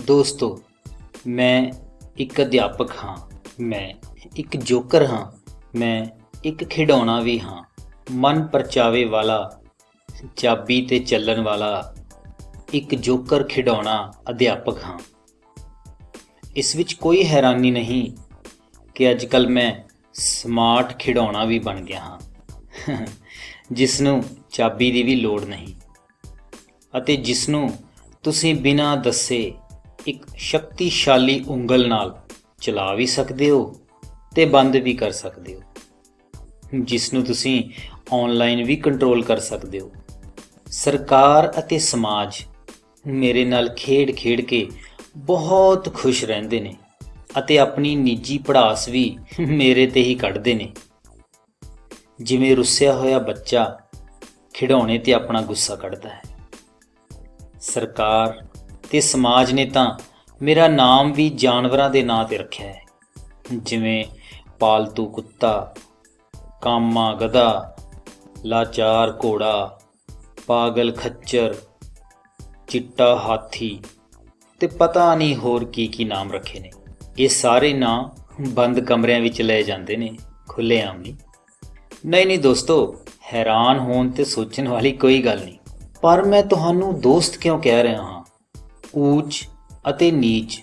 ਦੋਸਤੋ, ਮੈਂ ਇੱਕ ਅਧਿਆਪਕ ਹਾਂ, ਮੈਂ ਇੱਕ ਜੋਕਰ ਹਾਂ, ਮੈਂ ਇੱਕ ਖਿਡੌਣਾ ਵੀ ਹਾਂ। ਮਨ ਪਰਚਾਵੇ ਵਾਲਾ, ਚਾਬੀ 'ਤੇ ਚੱਲਣ ਵਾਲਾ ਇੱਕ ਜੋਕਰ ਖਿਡੌਣਾ ਅਧਿਆਪਕ ਹਾਂ। ਇਸ ਵਿੱਚ ਕੋਈ ਹੈਰਾਨੀ ਨਹੀਂ ਕਿ ਅੱਜ ਕੱਲ੍ਹ ਮੈਂ ਸਮਾਰਟ ਖਿਡੌਣਾ ਵੀ ਬਣ ਗਿਆ ਹਾਂ ਜਿਸ ਨੂੰ ਚਾਬੀ ਦੀ ਵੀ ਲੋੜ ਨਹੀਂ ਅਤੇ ਜਿਸ ਨੂੰ ਤੁਸੀਂ ਬਿਨਾਂ ਦੱਸੇ ਇੱਕ ਸ਼ਕਤੀਸ਼ਾਲੀ ਉਂਗਲ ਨਾਲ ਚਲਾ ਵੀ ਸਕਦੇ ਹੋ ਤੇ ਬੰਦ ਵੀ ਕਰ ਸਕਦੇ ਹੋ, ਜਿਸ ਨੂੰ ਤੁਸੀਂ ਆਨਲਾਈਨ ਵੀ ਕੰਟਰੋਲ ਕਰ ਸਕਦੇ ਹੋ। ਸਰਕਾਰ ਅਤੇ ਸਮਾਜ ਮੇਰੇ ਨਾਲ ਖੇਡ ਕੇ ਬਹੁਤ ਖੁਸ਼ ਰਹਿੰਦੇ ਨੇ ਅਤੇ ਆਪਣੀ ਨਿੱਜੀ ਭੜਾਸ ਵੀ ਮੇਰੇ ਤੇ ਹੀ ਕੱਢਦੇ ਨੇ। ਜਿਵੇਂ ਰੁੱਸਿਆ ਹੋਇਆ ਬੱਚਾ ਖਿਡੌਣੇ ਤੇ ਆਪਣਾ ਗੁੱਸਾ ਕੱਢਦਾ ਹੈ। ਸਰਕਾਰ ਤੇ ਸਮਾਜ ਨੇ ਤਾਂ ਮੇਰਾ ਨਾਮ ਵੀ ਜਾਨਵਰਾਂ ਦੇ ਨਾਂ ਤੇ ਰੱਖਿਆ ਹੈ, ਜਿਵੇਂ ਪਾਲਤੂ ਕੁੱਤਾ, ਕਾਮਾ ਗਧਾ, ਲਾਚਾਰ ਘੋੜਾ, ਪਾਗਲ ਖੱਚਰ, ਚਿੱਟਾ ਹਾਥੀ ਤੇ ਪਤਾ ਨਹੀਂ ਹੋਰ ਕੀ ਨਾਮ ਰੱਖੇ ਨੇ। ਇਹ ਸਾਰੇ ਨਾਂ ਬੰਦ ਕਮਰਿਆਂ ਵਿੱਚ ਲਏ ਜਾਂਦੇ ਨੇ, ਖੁੱਲ੍ਹੇਆਮ ਨਹੀਂ ਦੋਸਤੋ, ਹੈਰਾਨ ਹੋਣ ਤੇ ਸੋਚਣ ਵਾਲੀ ਕੋਈ ਗੱਲ ਨਹੀਂ। ਪਰ ਮੈਂ ਤੁਹਾਨੂੰ ਦੋਸਤ ਕਿਉਂ ਕਹਿ ਰਿਹਾ ਹਾਂ? ਊਚ ਅਤੇ ਨੀਚ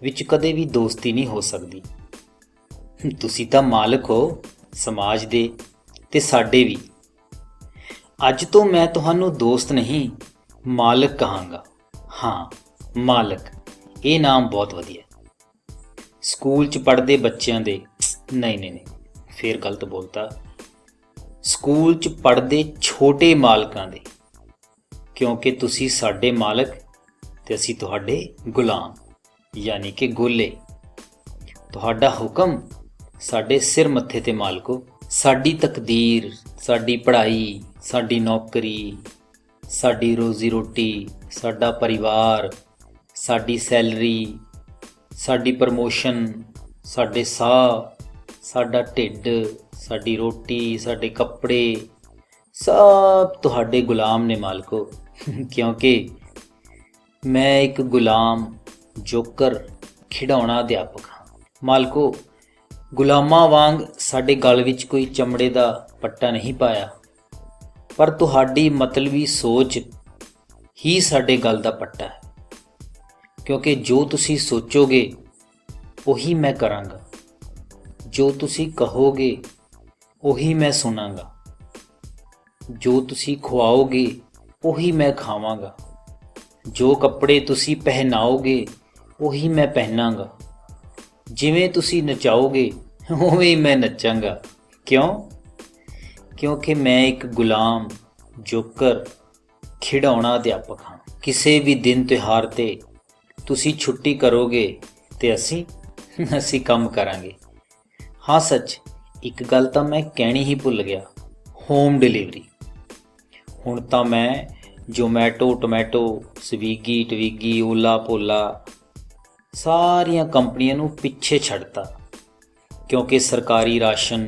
ਵਿੱਚ ਕਦੇ ਵੀ ਦੋਸਤੀ ਨਹੀਂ ਹੋ ਸਕਦੀ। ਤੁਸੀਂ ਤਾਂ ਮਾਲਕ ਹੋ ਸਮਾਜ ਦੇ ਤੇ ਸਾਡੇ ਵੀ। ਅੱਜ ਤੋਂ ਮੈਂ ਤੁਹਾਨੂੰ ਦੋਸਤ ਨਹੀਂ, ਮਾਲਕ ਕਹਾਂਗਾ। ਹਾਂ, ਮਾਲਕ, ਇਹ ਨਾਮ ਬਹੁਤ ਵਧੀਆ। ਸਕੂਲ 'ਚ ਪੜ੍ਹਦੇ ਬੱਚਿਆਂ ਦੇ ਨਹੀਂ, ਫੇਰ ਗਲਤ ਬੋਲਤਾ। ਸਕੂਲ 'ਚ ਪੜ੍ਹਦੇ ਛੋਟੇ ਮਾਲਕਾਂ ਦੇ, ਕਿਉਂਕਿ ਤੁਸੀਂ ਸਾਡੇ ਮਾਲਕ ਤੇ ਅਸੀਂ ਤੁਹਾਡੇ ਗੁਲਾਮ, ਯਾਨੀ ਕਿ ਗੋਲੇ। ਤੁਹਾਡਾ ਹੁਕਮ ਸਾਡੇ ਸਿਰ ਮੱਥੇ ਤੇ ਮਾਲਕੋ। ਸਾਡੀ ਤਕਦੀਰ, ਸਾਡੀ ਪੜ੍ਹਾਈ, ਸਾਡੀ ਨੌਕਰੀ, ਸਾਡੀ ਰੋਜ਼ੀ ਰੋਟੀ, ਸਾਡਾ ਪਰਿਵਾਰ, ਸਾਡੀ ਸੈਲਰੀ, ਸਾਡੀ ਪ੍ਰਮੋਸ਼ਨ, ਸਾਡੇ ਸਾਹ, ਸਾਡਾ ਢਿੱਡ, ਸਾਡੀ ਰੋਟੀ, ਸਾਡੇ ਕੱਪੜੇ, ਸਭ ਤੁਹਾਡੇ ਗੁਲਾਮ ਨੇ ਮਾਲਕੋ। ਕਿਉਂਕਿ ਮੈਂ ਇੱਕ ਗੁਲਾਮ ਜੋਕਰ ਖਿਡੌਣਾ ਅਧਿਆਪਕ ਹਾਂ ਮਾਲਕੋ। ਗੁਲਾਮਾਂ ਵਾਂਗ ਸਾਡੇ ਗਲ ਵਿੱਚ ਕੋਈ ਚਮੜੇ ਦਾ ਪੱਟਾ ਨਹੀਂ ਪਾਇਆ, ਪਰ ਤੁਹਾਡੀ ਮਤਲਬੀ ਸੋਚ ਹੀ ਸਾਡੇ ਗਲ ਦਾ ਪੱਟਾ ਹੈ। ਕਿਉਂਕਿ ਜੋ ਤੁਸੀਂ ਸੋਚੋਗੇ ਉਹੀ ਮੈਂ ਕਰਾਂਗਾ, ਜੋ ਤੁਸੀਂ ਕਹੋਗੇ ਉਹੀ ਮੈਂ ਸੁਣਾਂਗਾ, ਜੋ ਤੁਸੀਂ ਖਵਾਓਗੇ ਉਹੀ ਮੈਂ ਖਾਵਾਂਗਾ, ਜੋ ਕੱਪੜੇ ਤੁਸੀਂ ਪਹਿਨਾਓਗੇ ਉਹੀ ਮੈਂ ਪਹਿਨਾਂਗਾ, ਜਿਵੇਂ ਤੁਸੀਂ ਨਚਾਓਗੇ ਉਵੇਂ ਹੀ ਮੈਂ ਨੱਚਾਂਗਾ। ਕਿਉਂ? ਕਿਉਂਕਿ ਮੈਂ ਇੱਕ ਗੁਲਾਮ ਜੋਕਰ ਖਿਡੌਣਾ ਅਧਿਆਪਕ ਹਾਂ। ਕਿਸੇ ਵੀ ਦਿਨ ਤਿਉਹਾਰ 'ਤੇ ਤੁਸੀਂ ਛੁੱਟੀ ਕਰੋਗੇ ਤੇ ਅਸੀਂ ਕੰਮ ਕਰਾਂਗੇ। ਹਾਂ ਸੱਚ, ਇੱਕ ਗੱਲ ਤਾਂ ਮੈਂ ਕਹਿਣੀ ਹੀ ਭੁੱਲ ਗਿਆ, ਹੋਮ ਡਿਲੀਵਰੀ। ਹੁਣ ਤਾਂ ਮੈਂ ਜ਼ੋਮੈਟੋ, ਟੋਮੈਟੋ, ਸਵੀਗੀ, ਟਵੀਗੀ, ਓਲਾ ਪੋਲਾ ਸਾਰੀਆਂ ਕੰਪਨੀਆਂ ਨੂੰ ਪਿੱਛੇ ਛੱਡਤਾ, ਕਿਉਂਕਿ ਸਰਕਾਰੀ ਰਾਸ਼ਨ,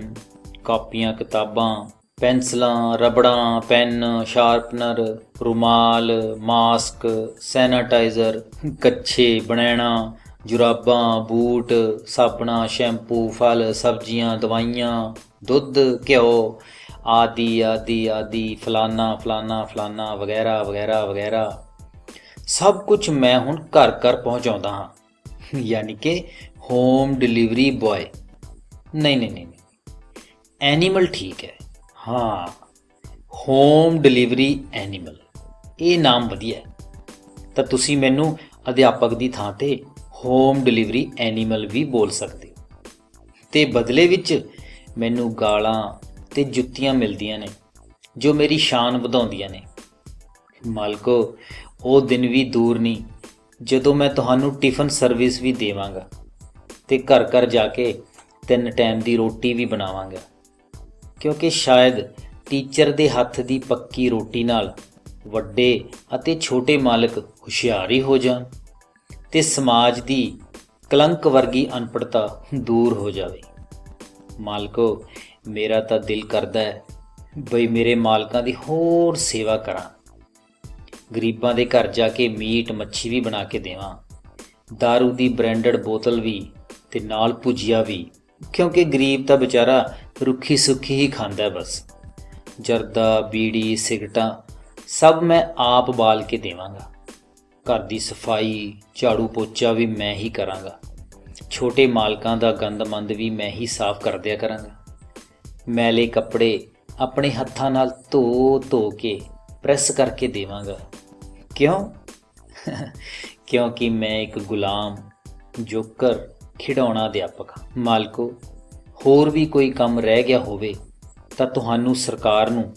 ਕਾਪੀਆਂ ਕਿਤਾਬਾਂ, ਪੈਨਸਲਾਂ, ਰਬੜਾਂ, ਪੈਨ, ਸ਼ਾਰਪਨਰ, ਰੁਮਾਲ, ਮਾਸਕ, ਸੈਨਾਟਾਈਜ਼ਰ, ਕੱਛੇ, ਬਣੈਣਾ, ਜੁਰਾਬਾਂ, ਬੂਟ, ਸਾਬਣਾ, ਸ਼ੈਂਪੂ, ਫਲ, ਸਬਜ਼ੀਆਂ, ਦਵਾਈਆਂ, ਦੁੱਧ, ਘਿਓ ਆਦਿ ਫਲਾਨਾ ਵਗੈਰਾ ਸਭ ਕੁਝ ਮੈਂ ਹੁਣ ਘਰ ਪਹੁੰਚਾਉਂਦਾ ਹਾਂ, ਯਾਨੀ ਕਿ ਹੋਮ ਡਿਲੀਵਰੀ ਬॉय। ਨਹੀਂ, ਐਨੀਮਲ ਠੀਕ ਹੈ। ਹਾਂ, ਹੋਮ ਡਿਲੀਵਰੀ ਐਨੀਮਲ, ਇਹ ਨਾਮ ਵਧੀਆ ਹੈ। ਤਾਂ ਤੁਸੀਂ ਮੈਨੂੰ ਅਧਿਆਪਕ ਦੀ ਥਾਂ ਤੇ ਹੋਮ ਡਿਲੀਵਰੀ ਐਨੀਮਲ ਵੀ ਬੋਲ ਸਕਦੇ ਹੋ, ਤੇ ਬਦਲੇ ਵਿੱਚ ਮੈਨੂੰ ਗਾਲਾਂ ਤੇ ਜੁੱਤੀਆਂ ਮਿਲਦੀਆਂ ਨੇ ਜੋ ਮੇਰੀ ਸ਼ਾਨ ਵਧਾਉਂਦੀਆਂ ਨੇ। ਮਾਲਕੋ, ਉਹ ਦਿਨ ਵੀ ਦੂਰ ਨਹੀਂ ਜਦੋਂ ਮੈਂ ਤੁਹਾਨੂੰ ਟਿਫਨ ਸਰਵਿਸ ਵੀ ਦੇਵਾਂਗਾ ਤੇ ਘਰ ਜਾ ਕੇ 3 ਟਾਈਮ ਦੀ ਰੋਟੀ ਵੀ ਬਣਾਵਾਂਗਾ। ਕਿਉਂਕਿ ਸ਼ਾਇਦ ਟੀਚਰ ਦੇ ਹੱਥ ਦੀ ਪੱਕੀ ਰੋਟੀ ਨਾਲ ਵੱਡੇ ਅਤੇ ਛੋਟੇ ਮਾਲਕ ਹੁਸ਼ਿਆਰ ਹੀ ਹੋ ਜਾਣ ਤੇ ਸਮਾਜ ਦੀ ਕਲੰਕ ਵਰਗੀ ਅਨਪੜ੍ਹਤਾ ਦੂਰ ਹੋ ਜਾਵੇ। ਮਾਲਕੋ, ਮੇਰਾ ਤਾਂ ਦਿਲ ਕਰਦਾ ਹੈ ਬਈ ਮੇਰੇ ਮਾਲਕਾਂ ਦੀ ਹੋਰ ਸੇਵਾ ਕਰਾਂ, ਗਰੀਬਾਂ ਦੇ ਘਰ ਜਾ ਕੇ ਮੀਟ ਮੱਛੀ ਵੀ ਬਣਾ ਕੇ ਦੇਵਾਂ दारू ਦੀ ਬ੍ਰਾਂਡਡ ਬੋਤਲ ਵੀ ਤੇ ਨਾਲ ਭੁਜੀਆ ਵੀ, ਕਿਉਂਕਿ ਗਰੀਬ ਤਾਂ ਵਿਚਾਰਾ ਰੁੱਖੀ ਸੁੱਖੀ ਹੀ ਖਾਂਦਾ ਹੈ ਬਸ। ਜਰਦਾ, ਬੀੜੀ, ਸਿਗਰਟਾਂ ਸਭ ਮੈਂ ਆਪ ਬਾਲ ਕੇ ਦੇਵਾਂਗਾ। ਘਰ ਦੀ ਸਫਾਈ, ਝਾੜੂ ਪੋਚਾ ਵੀ ਮੈਂ ਹੀ ਕਰਾਂਗਾ। ਛੋਟੇ ਮਾਲਕਾਂ ਦਾ ਗੰਦਮੰਦ ਵੀ ਮੈਂ ਹੀ ਸਾਫ਼ ਕਰ ਦਿਆ ਕਰਾਂਗਾ। ਮੈਲੇ ਕੱਪੜੇ ਆਪਣੇ ਹੱਥਾਂ ਨਾਲ ਧੋ ਧੋ ਕੇ ਪ੍ਰੈਸ ਕਰਕੇ ਦੇਵਾਂਗਾ। ਕਿਉਂ? ਕਿਉਂਕਿ ਮੈਂ ਇੱਕ ਗੁਲਾਮ, ਜੋਕਰ, ਖਿਡੌਣਾ ਅਧਿਆਪਕ ਹਾਂ। ਮਾਲਕੋ, ਹੋਰ ਵੀ ਕੋਈ ਕੰਮ ਰਹਿ ਗਿਆ ਹੋਵੇ ਤਾਂ ਤੁਹਾਨੂੰ ਸਰਕਾਰ ਨੂੰ,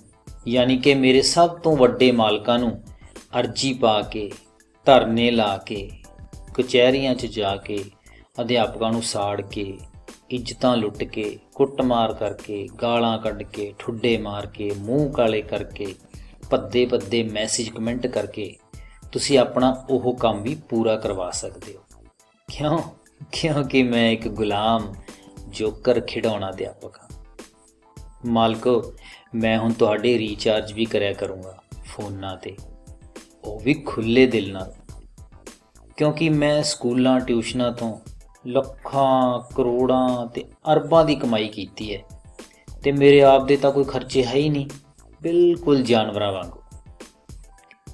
ਯਾਨੀ ਕਿ ਮੇਰੇ ਸਭ ਤੋਂ ਵੱਡੇ ਮਾਲਕਾਂ ਨੂੰ ਅਰਜੀ ਪਾ ਕੇ, ਧਰਨੇ ਲਾ ਕੇ, ਕਚਹਿਰੀਆਂ 'ਚ ਜਾ ਕੇ, ਅਧਿਆਪਕਾਂ ਨੂੰ ਸਾੜ ਕੇ, ਇੱਜ਼ਤਾਂ ਲੁੱਟ ਕੇ, ਕੁੱਟਮਾਰ ਕਰਕੇ, ਗਾਲਾਂ ਕੱਢ ਕੇ, ਠੁੱਡੇ ਮਾਰ ਕੇ, ਮੂੰਹ ਕਾਲੇ ਕਰਕੇ, ਭੱਦੇ ਭੱਦੇ ਮੈਸੇਜ ਕਮੈਂਟ ਕਰਕੇ ਤੁਸੀਂ ਆਪਣਾ ਉਹ ਕੰਮ ਵੀ ਪੂਰਾ ਕਰਵਾ ਸਕਦੇ ਹੋ। ਕਿਉਂ? ਕਿਉਂਕਿ ਮੈਂ ਇੱਕ ਗੁਲਾਮ, ਜੋਕਰ, ਖਿਡੌਣਾ ਅਧਿਆਪਕ ਹਾਂ। ਮਾਲਕੋ, ਮੈਂ ਹੁਣ ਤੁਹਾਡੇ ਰੀਚਾਰਜ ਵੀ ਕਰਿਆ ਕਰੂੰਗਾ ਫੋਨਾਂ 'ਤੇ, ਉਹ ਵੀ ਖੁੱਲ੍ਹੇ ਦਿਲ ਨਾਲ, ਕਿਉਂਕਿ ਮੈਂ ਸਕੂਲਾਂ ਟਿਊਸ਼ਨਾਂ ਤੋਂ ਲੱਖਾਂ, ਕਰੋੜਾਂ ਤੇ ਅਰਬਾਂ ਦੀ ਕਮਾਈ ਕੀਤੀ ਹੈ ਤੇ ਮੇਰੇ ਆਪ ਦੇ ਤਾਂ ਕੋਈ ਖਰਚੇ ਹੈ ਹੀ ਨਹੀਂ, ਬਿਲਕੁਲ ਜਾਨਵਰਾਂ ਵਾਂਗੂ।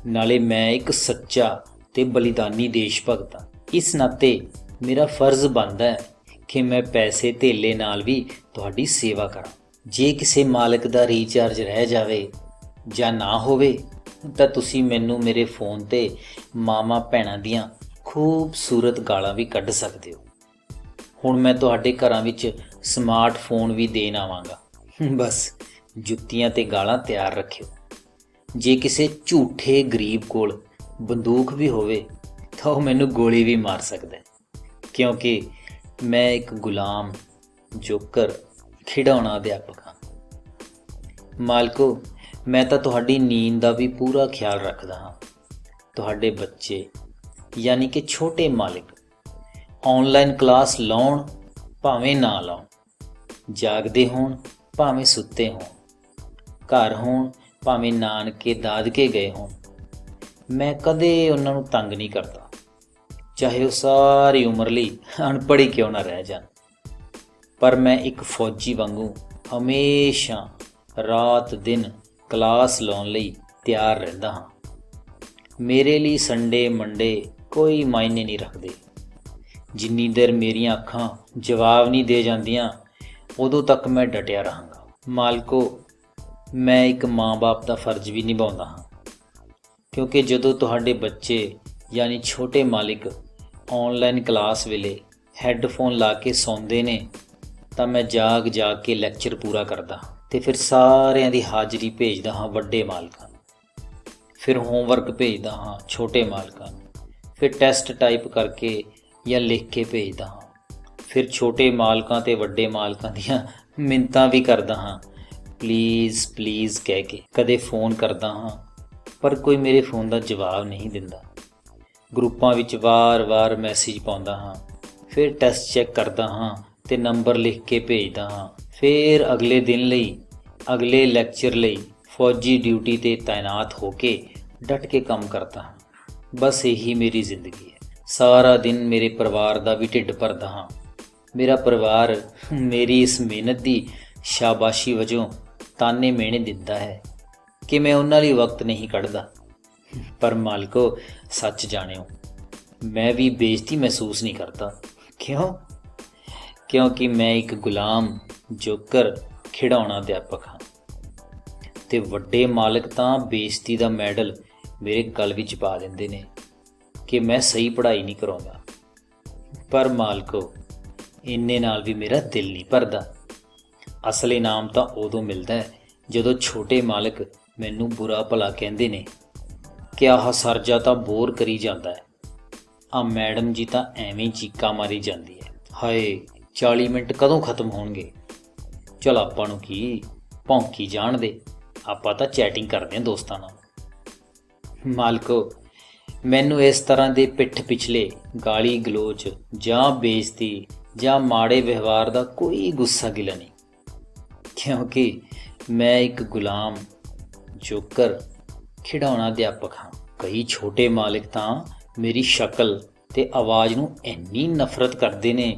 ਨਾਲੇ ਮੈਂ ਇੱਕ ਸੱਚਾ ਤੇ ਬਲੀਦਾਨੀ ਦੇਸ਼ ਭਗਤ ਹਾਂ। ਇਸ ਨਾਤੇ ਮੇਰਾ ਫਰਜ਼ ਬਣਦਾ ਹੈ ਕਿ ਮੈਂ ਪੈਸੇ ਧੇਲੇ ਨਾਲ ਵੀ ਤੁਹਾਡੀ ਸੇਵਾ ਕਰਾਂ। ਜੇ ਕਿਸੇ ਮਾਲਕ ਦਾ ਰੀਚਾਰਜ ਰਹਿ ਜਾਵੇ ਜਾਂ ਨਾ ਹੋਵੇ ਤਾਂ ਤੁਸੀਂ ਮੈਨੂੰ ਮੇਰੇ ਫੋਨ 'ਤੇ ਮਾਵਾਂ ਭੈਣਾਂ ਦੀਆਂ ਖੂਬਸੂਰਤ ਗਾਲਾਂ ਵੀ ਕੱਢ ਸਕਦੇ ਹੋ। ਹੁਣ ਮੈਂ ਤੁਹਾਡੇ ਘਰਾਂ ਵਿੱਚ ਸਮਾਰਟਫੋਨ ਵੀ ਦੇਣ ਆਵਾਂਗਾ, ਬਸ ਜੁੱਤੀਆਂ ਤੇ ਗਾਲਾਂ ਤਿਆਰ ਰੱਖਿਓ। ਜੇ ਕਿਸੇ ਝੂਠੇ ਗਰੀਬ ਕੋਲ ਬੰਦੂਕ ਵੀ ਹੋਵੇ ਤਾਂ ਉਹ ਮੈਨੂੰ ਗੋਲੀ ਵੀ ਮਾਰ ਸਕਦਾ ਹੈ, ਕਿਉਂਕਿ ਮੈਂ ਇੱਕ ਗੁਲਾਮ, ਜੋਕਰ, ਖਿਡੌਣਾ ਅਧਿਆਪਕ ਹਾਂ। ਮਾਲਕੋ, ਮੈਂ ਤਾਂ ਤੁਹਾਡੀ ਨੀਂਦ ਦਾ ਵੀ ਪੂਰਾ ਖਿਆਲ ਰੱਖਦਾ ਹਾਂ। ਤੁਹਾਡੇ ਬੱਚੇ, ਯਾਨੀ ਕਿ ਛੋਟੇ ਮਾਲਿਕ, ਆਨਲਾਈਨ ਕਲਾਸ ਲਾਉਣ ਭਾਵੇਂ ਨਾ ਲਾਉਣ, ਜਾਗਦੇ ਹੋਣ ਭਾਵੇਂ ਸੁੱਤੇ ਹੋਣ, ਘਰ ਹੋਣ ਭਾਵੇਂ ਨਾਨਕੇ ਦਾਦਕੇ ਗਏ ਹੋਣ, ਮੈਂ ਕਦੇ ਉਹਨਾਂ ਨੂੰ ਤੰਗ ਨਹੀਂ ਕਰਦਾ, ਚਾਹੇ ਉਹ ਸਾਰੀ ਉਮਰ ਲਈ ਅਨਪੜ੍ਹ ਹੀ ਕਿਉਂ ਨਾ ਰਹਿ ਜਾਣ। ਪਰ ਮੈਂ ਇੱਕ ਫੌਜੀ ਵਾਂਗੂ ਹਮੇਸ਼ਾ ਰਾਤ ਦਿਨ ਕਲਾਸ ਲਾਉਣ ਲਈ ਤਿਆਰ ਰਹਿੰਦਾ ਹਾਂ। ਮੇਰੇ ਲਈ ਸੰਡੇ ਮੰਡੇ ਕੋਈ ਮਾਇਨੇ ਨਹੀਂ ਰੱਖਦੇ। ਜਿੰਨੀ ਦੇਰ ਮੇਰੀਆਂ ਅੱਖਾਂ ਜਵਾਬ ਨਹੀਂ ਦੇ ਜਾਂਦੀਆਂ ਉਦੋਂ ਤੱਕ ਮੈਂ ਡਟਿਆ ਰਹਾਂਗਾ। ਮਾਲਕੋ, ਮੈਂ ਇੱਕ ਮਾਂ-ਬਾਪ ਦਾ ਫਰਜ਼ ਵੀ ਨਿਭਾਉਂਦਾ ਹਾਂ, ਕਿਉਂਕਿ ਜਦੋਂ ਤੁਹਾਡੇ ਬੱਚੇ ਯਾਨੀ ਛੋਟੇ ਮਾਲਿਕ ਆਨਲਾਈਨ ਕਲਾਸ ਵੇਲੇ ਹੈੱਡਫੋਨ ਲਾ ਕੇ ਸੌਂਦੇ ਨੇ ਤਾਂ ਮੈਂ ਜਾਗ ਜਾਗ ਕੇ ਲੈਕਚਰ ਪੂਰਾ ਕਰਦਾ ਅਤੇ ਫਿਰ ਸਾਰਿਆਂ ਦੀ ਹਾਜ਼ਰੀ ਭੇਜਦਾ ਹਾਂ ਵੱਡੇ ਮਾਲਕਾਂ ਨੂੰ, ਫਿਰ ਹੋਮਵਰਕ ਭੇਜਦਾ ਹਾਂ ਛੋਟੇ ਮਾਲਕਾਂ ਨੂੰ, ਫਿਰ ਟੈਸਟ ਟਾਈਪ ਕਰਕੇ ਜਾਂ ਲਿਖ ਕੇ ਭੇਜਦਾ ਹਾਂ, ਫਿਰ ਛੋਟੇ ਮਾਲਕਾਂ ਅਤੇ ਵੱਡੇ ਮਾਲਕਾਂ ਦੀਆਂ ਮਿੰਨਤਾਂ ਵੀ ਕਰਦਾ ਹਾਂ, ਪਲੀਜ਼ ਪਲੀਜ਼ ਕਹਿ ਕੇ। ਕਦੇ ਫੋਨ ਕਰਦਾ ਹਾਂ ਪਰ ਕੋਈ ਮੇਰੇ ਫੋਨ ਦਾ ਜਵਾਬ ਨਹੀਂ ਦਿੰਦਾ। ਗਰੁੱਪਾਂ ਵਿੱਚ ਵਾਰ-ਵਾਰ ਮੈਸੇਜ ਪਾਉਂਦਾ ਹਾਂ, ਫਿਰ ਟੈਸਟ ਚੈੱਕ ਕਰਦਾ ਹਾਂ ਅਤੇ ਨੰਬਰ ਲਿਖ ਕੇ ਭੇਜਦਾ ਹਾਂ। ਫਿਰ ਅਗਲੇ ਦਿਨ ਲਈ, ਅਗਲੇ ਲੈਕਚਰ ਲਈ ਫੌਜੀ ਡਿਊਟੀ 'ਤੇ ਤਾਇਨਾਤ ਹੋ ਕੇ ਡਟ ਕੇ ਕੰਮ ਕਰਦਾ ਹਾਂ। ਬਸ ਇਹੀ ਮੇਰੀ ਜ਼ਿੰਦਗੀ ਹੈ। ਸਾਰਾ ਦਿਨ ਮੇਰੇ ਪਰਿਵਾਰ ਦਾ ਵੀ ਢਿੱਡ ਭਰਦਾ ਹਾਂ। ਮੇਰਾ ਪਰਿਵਾਰ ਮੇਰੀ ਇਸ ਮਿਹਨਤ ਦੀ ਸ਼ਾਬਾਸ਼ੀ ਵਜੋਂ ਤਾਨੇ ਮਿਹਣੇ ਦਿੰਦਾ ਹੈ ਕਿ ਮੈਂ ਉਹਨਾਂ ਲਈ ਵਕਤ ਨਹੀਂ ਕੱਢਦਾ। ਪਰ ਮਾਲਕੋ, ਸੱਚ ਜਾਣਿਓ, ਮੈਂ ਵੀ ਬੇਇੱਜ਼ਤੀ ਮਹਿਸੂਸ ਨਹੀਂ ਕਰਦਾ। ਕਿਉਂ? ਕਿਉਂਕਿ ਮੈਂ ਇੱਕ ਗੁਲਾਮ, ਜੋਕਰ, ਖਿਡੌਣਾ ਅਧਿਆਪਕ ਹਾਂ ਅਤੇ ਵੱਡੇ ਮਾਲਕ ਤਾਂ ਬੇਇੱਜ਼ਤੀ ਦਾ ਮੈਡਲ ਮੇਰੇ ਗਲ ਵਿੱਚ ਪਾ ਦਿੰਦੇ ਨੇ ਕਿ ਮੈਂ ਸਹੀ ਪੜ੍ਹਾਈ ਨਹੀਂ ਕਰਾਉਂਦਾ। ਪਰ ਮਾਲਕੋ, ਇੰਨੇ ਨਾਲ ਵੀ ਮੇਰਾ ਦਿਲ ਨਹੀਂ ਭਰਦਾ। ਅਸਲ ਇਨਾਮ ਤਾਂ ਉਦੋਂ ਮਿਲਦਾ ਹੈ ਜਦੋਂ ਛੋਟੇ ਮਾਲਕ ਮੈਨੂੰ ਬੁਰਾ ਭਲਾ ਕਹਿੰਦੇ ਨੇ ਕਿ ਆਹ ਸਰਜਾ ਤਾਂ ਬੋਰ ਕਰੀ ਜਾਂਦਾ ਹੈ, ਆਹ ਮੈਡਮ ਜੀ ਤਾਂ ਐਵੇਂ ਚੀਕਾਂ ਮਾਰੀ ਜਾਂਦੀ ਹੈ, ਹਾਏ 40 ਮਿੰਟ ਕਦੋਂ ਖਤਮ ਹੋਣਗੇ। ਚਲ ਆਪਾਂ ਨੂੰ ਕੀ, ਭੌਂਕੀ ਜਾਣ ਦੇ, ਆਪਾਂ ਤਾਂ ਚੈਟਿੰਗ ਕਰਦੇ ਹਾਂ ਦੋਸਤਾਂ ਨਾਲ। ਮਾਲਕੋ, ਮੈਨੂੰ ਇਸ ਤਰ੍ਹਾਂ ਦੇ ਪਿੱਠ ਪਿਛਲੇ ਗਾਲੀ ਗਲੋਚ ਜਾਂ ਬੇਇੱਜ਼ਤੀ ਜਾਂ ਮਾੜੇ ਵਿਵਹਾਰ ਦਾ ਕੋਈ ਗੁੱਸਾ ਗਿਲਾ ਨਹੀਂ, ਕਿਉਂਕਿ ਮੈਂ ਇੱਕ ਗੁਲਾਮ, ਜੋਕਰ, ਖਿਡੌਣਾ ਅਧਿਆਪਕ ਹਾਂ। ਕਈ ਛੋਟੇ ਮਾਲਿਕ ਤਾਂ ਮੇਰੀ ਸ਼ਕਲ ਤੇ ਆਵਾਜ਼ ਨੂੰ ਇੰਨੀ ਨਫ਼ਰਤ ਕਰਦੇ ਨੇ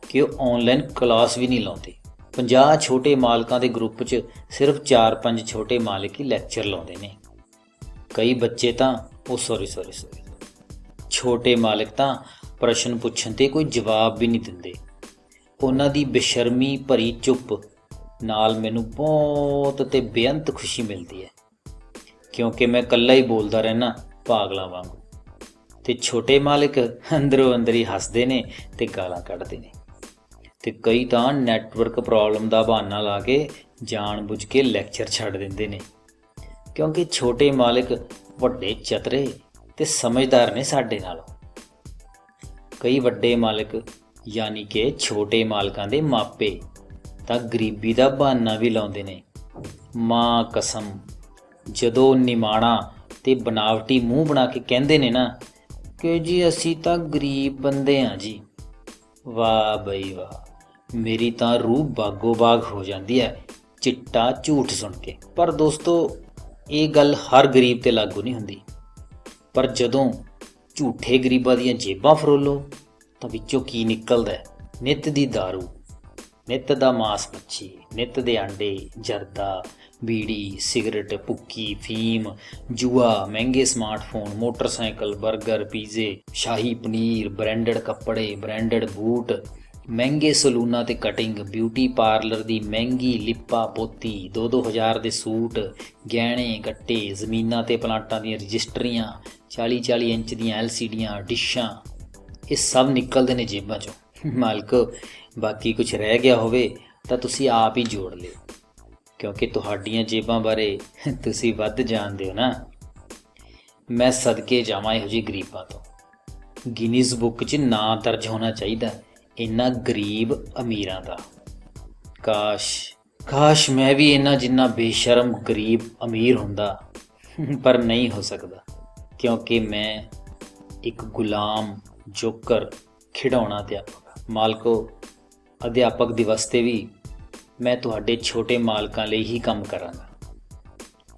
ਕਿ ਉਹ ਆਨਲਾਈਨ ਕਲਾਸ ਵੀ ਨਹੀਂ ਲਾਉਂਦੇ। 50 ਛੋਟੇ ਮਾਲਕਾਂ ਦੇ ਗਰੁੱਪ 'ਚ ਸਿਰਫ 4-5 ਛੋਟੇ ਮਾਲਕ ਹੀ ਲੈਕਚਰ ਲਾਉਂਦੇ ਨੇ। ਕਈ ਬੱਚੇ ਤਾਂ ਸੌਰੀ ਛੋਟੇ ਮਾਲਕ ਤਾਂ ਪ੍ਰਸ਼ਨ ਪੁੱਛਣ 'ਤੇ ਕੋਈ ਜਵਾਬ ਵੀ ਨਹੀਂ ਦਿੰਦੇ। ਉਹਨਾਂ ਦੀ ਬੇਸ਼ਰਮੀ ਭਰੀ ਚੁੱਪ ਨਾਲ ਮੈਨੂੰ ਬਹੁਤ ਤੇ ਬੇਅੰਤ ਖੁਸ਼ੀ ਮਿਲਦੀ ਹੈ, ਕਿਉਂਕਿ ਮੈਂ ਇਕੱਲਾ ਹੀ ਬੋਲਦਾ ਰਹਿਣਾ ਪਾਗਲਾਂ ਵਾਂਗੂ, ਤੇ ਛੋਟੇ ਮਾਲਕ ਅੰਦਰੋਂ ਅੰਦਰ ਹੀ ਹੱਸਦੇ ਨੇ ਤੇ ਗਾਲਾਂ ਕੱਢਦੇ ਨੇ। ਤੇ ਕਈ ਤਾਂ ਨੈਟਵਰਕ ਪ੍ਰੋਬਲਮ ਦਾ ਬਹਾਨਾ ਲਾ ਕੇ ਜਾਣ-ਬੁੱਝ ਕੇ ਲੈਕਚਰ ਛੱਡ ਦਿੰਦੇ ਨੇ, ਕਿਉਂਕਿ ਛੋਟੇ ਮਾਲਕ ਵੱਡੇ ਚਤਰੇ ਤੇ ਸਮਝਦਾਰ ਨੇ ਸਾਡੇ ਨਾਲੋਂ। ਕਈ ਵੱਡੇ ਮਾਲਕ ਯਾਨੀ ਕਿ ਛੋਟੇ ਮਾਲਕਾਂ ਦੇ ਮਾਪੇ ਤਾਂ ਗਰੀਬੀ ਦਾ ਬਹਾਨਾ ਵੀ ਲਾਉਂਦੇ ਨੇ। ਮਾਂ ਕਸਮ, ਜਦੋਂ ਨਿਮਾਣਾ ਤੇ ਬਨਾਵਟੀ ਮੂੰਹ ਬਣਾ ਕੇ ਕਹਿੰਦੇ ਨੇ ਨਾ ਕਿ ਜੀ ਅਸੀਂ ਤਾਂ ਗਰੀਬ ਬੰਦੇ ਹਾਂ ਜੀ, ਵਾਹ ਬਈ ਵਾਹ, ਮੇਰੀ ਤਾਂ ਰੂਹ ਬਾਗੋ ਬਾਗ ਹੋ ਜਾਂਦੀ ਹੈ ਚਿੱਟਾ ਝੂਠ ਸੁਣ ਕੇ। ਪਰ ਦੋਸਤੋ, ਇਹ ਗੱਲ ਹਰ ਗਰੀਬ ਤੇ ਲਾਗੂ ਨਹੀਂ ਹੁੰਦੀ। ਪਰ ਜਦੋਂ ਝੂਠੇ ਗਰੀਬਾਂ ਦੀਆਂ ਜੇਬਾਂ ਫਰੋਲੋ ਤਾਂ ਵਿੱਚੋਂ ਕੀ ਨਿਕਲਦਾ? ਨਿੱਤ ਦੀ ਦਾਰੂ, ਨਿੱਤ ਦਾ ਮਾਸ ਮੱਛੀ, ਨਿੱਤ ਦੇ ਆਂਡੇ, ਜਰਦਾ, ਬੀੜੀ, ਸਿਗਰਟ, ਭੁੱਕੀ, ਫੀਮ, ਜੂਆ, ਮਹਿੰਗੇ ਸਮਾਰਟਫੋਨ, ਮੋਟਰਸਾਈਕਲ, ਬਰਗਰ, ਪੀਜ਼ੇ, ਸ਼ਾਹੀ ਪਨੀਰ, ਬ੍ਰਾਂਡਡ ਕੱਪੜੇ, ਬ੍ਰਾਂਡਡ ਬੂਟ, ਮਹਿੰਗੇ ਸਲੂਨਾਂ ਤੇ ਕਟਿੰਗ, ਬਿਊਟੀ ਪਾਰਲਰ ਦੀ ਮਹਿੰਗੀ ਲਿਪਾ ਪੋਤੀ, 2-2 ਹਜ਼ਾਰ ਦੇ ਸੂਟ, ਗਹਿਣੇ ਗੱਟੇ, ਜ਼ਮੀਨਾਂ ਤੇ ਪਲਾਂਟਾਂ ਦੀਆਂ ਰਜਿਸਟਰੀਆਂ, 40-40 ਇੰਚ ਦੀਆਂ LCDਆਂ, ਡਿਸ਼ਾਂ, ਇਹ ਸਭ ਨਿਕਲਦੇ ਨੇ ਜੇਬਾਂ 'ਚੋਂ। ਮਾਲਕੋ, ਬਾਕੀ ਕੁਝ ਰਹਿ ਗਿਆ ਹੋਵੇ ਤਾਂ ਤੁਸੀਂ ਆਪ ਹੀ ਜੋੜ ਲਿਓ, ਕਿਉਂਕਿ ਤੁਹਾਡੀਆਂ ਜੇਬਾਂ ਬਾਰੇ ਤੁਸੀਂ ਵੱਧ ਜਾਣਦੇ ਹੋ ਨਾ। ਮੈਂ ਸਦਕੇ ਜਾਵਾਂ ਇਹੋ ਜਿਹੇ ਗਰੀਬਾਂ ਤੋਂ। ਗਿਨੀਜ਼ ਬੁੱਕ 'ਚ ਨਾਂ ਦਰਜ ਹੋਣਾ ਚਾਹੀਦਾ ਇਹਨਾਂ ਗਰੀਬ ਅਮੀਰਾਂ ਦਾ। ਕਾਸ਼ ਮੈਂ ਵੀ ਇਹਨਾਂ ਜਿੰਨਾ ਬੇਸ਼ਰਮ ਗਰੀਬ ਅਮੀਰ ਹੁੰਦਾ, ਪਰ ਨਹੀਂ ਹੋ ਸਕਦਾ, ਕਿਉਂਕਿ ਮੈਂ ਇੱਕ ਗੁਲਾਮ ਜੋਕਰ ਖਿਡੌਣਾ ਅਧਿਆਪਕ। ਮਾਲਕੋ, ਅਧਿਆਪਕ ਦਿਵਸ 'ਤੇ ਵੀ ਮੈਂ ਤੁਹਾਡੇ ਛੋਟੇ ਮਾਲਕਾਂ ਲਈ ਹੀ ਕੰਮ ਕਰਾਂਗਾ।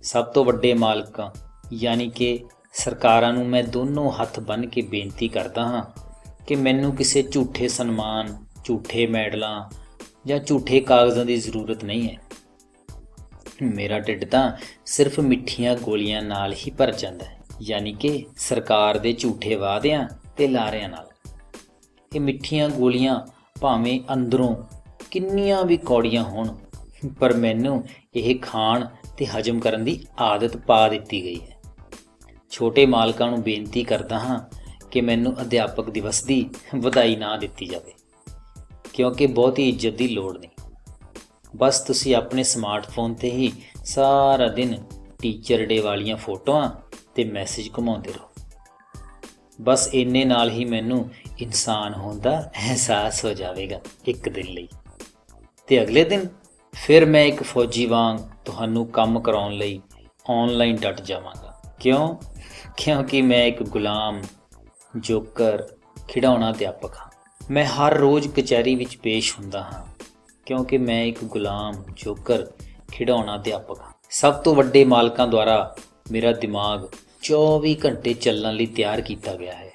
ਸਭ ਤੋਂ ਵੱਡੇ ਮਾਲਕਾਂ ਯਾਨੀ ਕਿ ਸਰਕਾਰਾਂ ਨੂੰ ਮੈਂ ਦੋਨੋਂ ਹੱਥ ਬੰਨ੍ਹ ਕੇ ਬੇਨਤੀ ਕਰਦਾ ਹਾਂ ਕਿ ਮੈਨੂੰ ਕਿਸੇ ਝੂਠੇ ਸਨਮਾਨ, ਝੂਠੇ ਮੈਡਲਾਂ ਜਾਂ ਝੂਠੇ ਕਾਗਜ਼ਾਂ ਦੀ ਜ਼ਰੂਰਤ ਨਹੀਂ ਹੈ। ਮੇਰਾ ਢਿੱਡ ਤਾਂ ਸਿਰਫ ਮਿੱਠੀਆਂ ਗੋਲੀਆਂ ਨਾਲ ਹੀ ਭਰ ਜਾਂਦਾ ਹੈ, ਯਾਨੀ ਕਿ ਸਰਕਾਰ ਦੇ ਝੂਠੇ ਵਾਅਦਿਆਂ ਤੇ ਲਾਰਿਆਂ ਨਾਲ। ਇਹ ਮਿੱਠੀਆਂ ਗੋਲੀਆਂ ਭਾਵੇਂ ਅੰਦਰੋਂ ਕਿੰਨੀਆਂ ਵੀ ਕੌੜੀਆਂ ਹੋਣ, ਪਰ ਮੈਨੂੰ ਇਹ ਖਾਣ ਤੇ ਹਜਮ ਕਰਨ ਦੀ ਆਦਤ ਪਾ ਦਿੱਤੀ ਗਈ ਹੈ। ਛੋਟੇ ਮਾਲਕਾਂ ਨੂੰ ਬੇਨਤੀ ਕਰਦਾ ਹਾਂ ਕਿ ਮੈਨੂੰ ਅਧਿਆਪਕ ਦਿਵਸ ਦੀ ਵਧਾਈ ਨਾ ਦਿੱਤੀ ਜਾਵੇ, ਕਿਉਂਕਿ ਬਹੁਤੀ ਇੱਜ਼ਤ ਦੀ ਲੋੜ ਨਹੀਂ। ਬਸ ਤੁਸੀਂ ਆਪਣੇ ਸਮਾਰਟਫੋਨ 'ਤੇ ਹੀ ਸਾਰਾ ਦਿਨ ਟੀਚਰ ਡੇ ਵਾਲੀਆਂ ਫੋਟੋਆਂ ਤੇ ਮੈਸੇਜ ਘੁਮਾਉਂਦੇ ਰਹੋ। ਬਸ ਇੰਨੇ ਨਾਲ ਹੀ ਮੈਨੂੰ ਇਨਸਾਨ ਹੋਣ ਦਾ ਅਹਿਸਾਸ ਹੋ ਜਾਵੇਗਾ ਇੱਕ ਦਿਨ ਲਈ, ਤੇ ਅਗਲੇ ਦਿਨ ਫਿਰ ਮੈਂ ਇੱਕ ਫੌਜੀ ਵਾਂਗ ਤੁਹਾਨੂੰ ਕੰਮ ਕਰਾਉਣ ਲਈ ਆਨਲਾਈਨ ਡਟ ਜਾਵਾਂਗਾ। ਕਿਉਂਕਿ ਮੈਂ ਇੱਕ ਗੁਲਾਮ ਜੋਕਰ ਖਿਡੌਣਾ ਅਧਿਆਪਕ ਹਾਂ। ਮੈਂ ਹਰ ਰੋਜ਼ ਕਚਹਿਰੀ ਵਿੱਚ ਪੇਸ਼ ਹੁੰਦਾ ਹਾਂ, ਕਿਉਂਕਿ ਮੈਂ ਇੱਕ ਗੁਲਾਮ ਜੋਕਰ ਖਿਡੌਣਾ ਅਧਿਆਪਕ ਹਾਂ। ਸਭ ਤੋਂ ਵੱਡੇ ਮਾਲਕਾਂ ਦੁਆਰਾ ਮੇਰਾ ਦਿਮਾਗ 24 ਘੰਟੇ ਚੱਲਣ ਲਈ ਤਿਆਰ ਕੀਤਾ ਗਿਆ ਹੈ,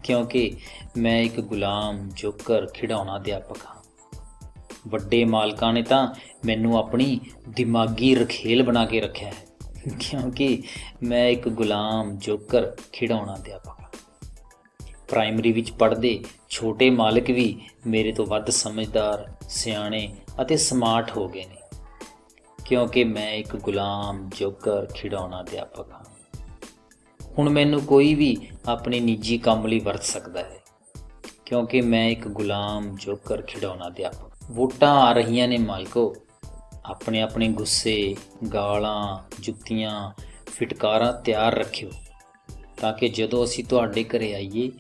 ਕਿਉਂਕਿ ਮੈਂ ਇੱਕ ਗੁਲਾਮ ਜੋਕਰ ਖਿਡੌਣਾ ਅਧਿਆਪਕ ਹਾਂ। ਵੱਡੇ ਮਾਲਕਾਂ ਨੇ ਤਾਂ ਮੈਨੂੰ ਆਪਣੀ ਦਿਮਾਗੀ ਰਖੇਲ ਬਣਾ ਕੇ ਰੱਖਿਆ ਹੈ, ਕਿਉਂਕਿ ਮੈਂ ਇੱਕ ਗੁਲਾਮ ਜੋਕਰ ਖਿਡੌਣਾ ਅਧਿਆਪਕ ਹਾਂ। ਪ੍ਰਾਇਮਰੀ ਵਿੱਚ ਪੜ੍ਹਦੇ ਛੋਟੇ ਮਾਲਕ ਵੀ ਮੇਰੇ ਤੋਂ ਵੱਧ ਸਮਝਦਾਰ, ਸਿਆਣੇ ਅਤੇ ਸਮਾਰਟ ਹੋ ਗਏ ਨੇ, ਕਿਉਂਕਿ ਮੈਂ ਇੱਕ ਗੁਲਾਮ ਜੋਕਰ ਖਿਡੌਣਾ ਅਧਿਆਪਕ ਹਾਂ। ਹੁਣ ਮੈਨੂੰ ਕੋਈ ਵੀ ਆਪਣੇ ਨਿੱਜੀ ਕੰਮ ਲਈ ਵਰਤ ਸਕਦਾ ਹੈ, ਕਿਉਂਕਿ ਮੈਂ ਇੱਕ ਗੁਲਾਮ ਜੋਕਰ ਖਿਡੌਣਾ ਅਧਿਆਪਕ। ਵੋਟਾਂ ਆ ਰਹੀਆਂ ਨੇ ਮਾਲਕੋ, ਆਪਣੇ ਆਪਣੇ ਗੁੱਸੇ, ਗਾਲਾਂ, ਜੁੱਤੀਆਂ, ਫਿਟਕਾਰਾਂ ਤਿਆਰ ਰੱਖਿਓ, ਤਾਂ ਕਿ ਜਦੋਂ ਅਸੀਂ ਤੁਹਾਡੇ ਘਰੇ ਆਈਏ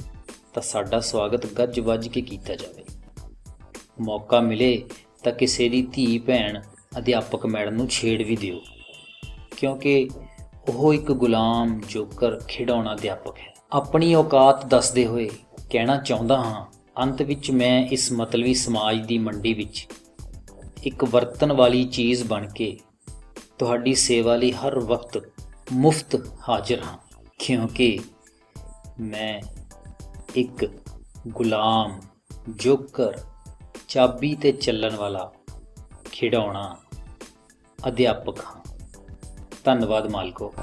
ਤਾਂ ਸਾਡਾ ਸਵਾਗਤ ਗੱਜ ਵੱਜ ਕੇ ਕੀਤਾ ਜਾਵੇ। ਮੌਕਾ ਮਿਲੇ ਤਾਂ ਕਿਸੇ ਦੀ ਧੀ ਭੈਣ ਅਧਿਆਪਕ ਮੈਡਮ ਨੂੰ ਛੇੜ ਵੀ ਦਿਓ, ਕਿਉਂਕਿ ਉਹ ਇੱਕ ਗੁਲਾਮ ਜੋਕਰ ਖਿਡੌਣਾ ਅਧਿਆਪਕ ਹੈ। ਆਪਣੀ ਔਕਾਤ ਦੱਸਦੇ ਹੋਏ ਕਹਿਣਾ ਚਾਹੁੰਦਾ ਹਾਂ, ਅੰਤ ਵਿੱਚ ਮੈਂ ਇਸ ਮਤਲਬੀ ਸਮਾਜ ਦੀ ਮੰਡੀ ਵਿੱਚ ਇੱਕ ਵਰਤਣ ਵਾਲੀ ਚੀਜ਼ ਬਣ ਕੇ ਤੁਹਾਡੀ ਸੇਵਾ ਲਈ ਹਰ ਵਕਤ ਮੁਫਤ ਹਾਜ਼ਰ ਹਾਂ, ਕਿਉਂਕਿ ਮੈਂ ਇੱਕ ਗੁਲਾਮ, ਜੋਕਰ, ਚਾਬੀ ਤੇ ਚੱਲਣ ਵਾਲਾ ਖਿਡੌਣਾ ਅਧਿਆਪਕ ਹਾਂ। ਧੰਨਵਾਦ ਮਾਲਕੋ।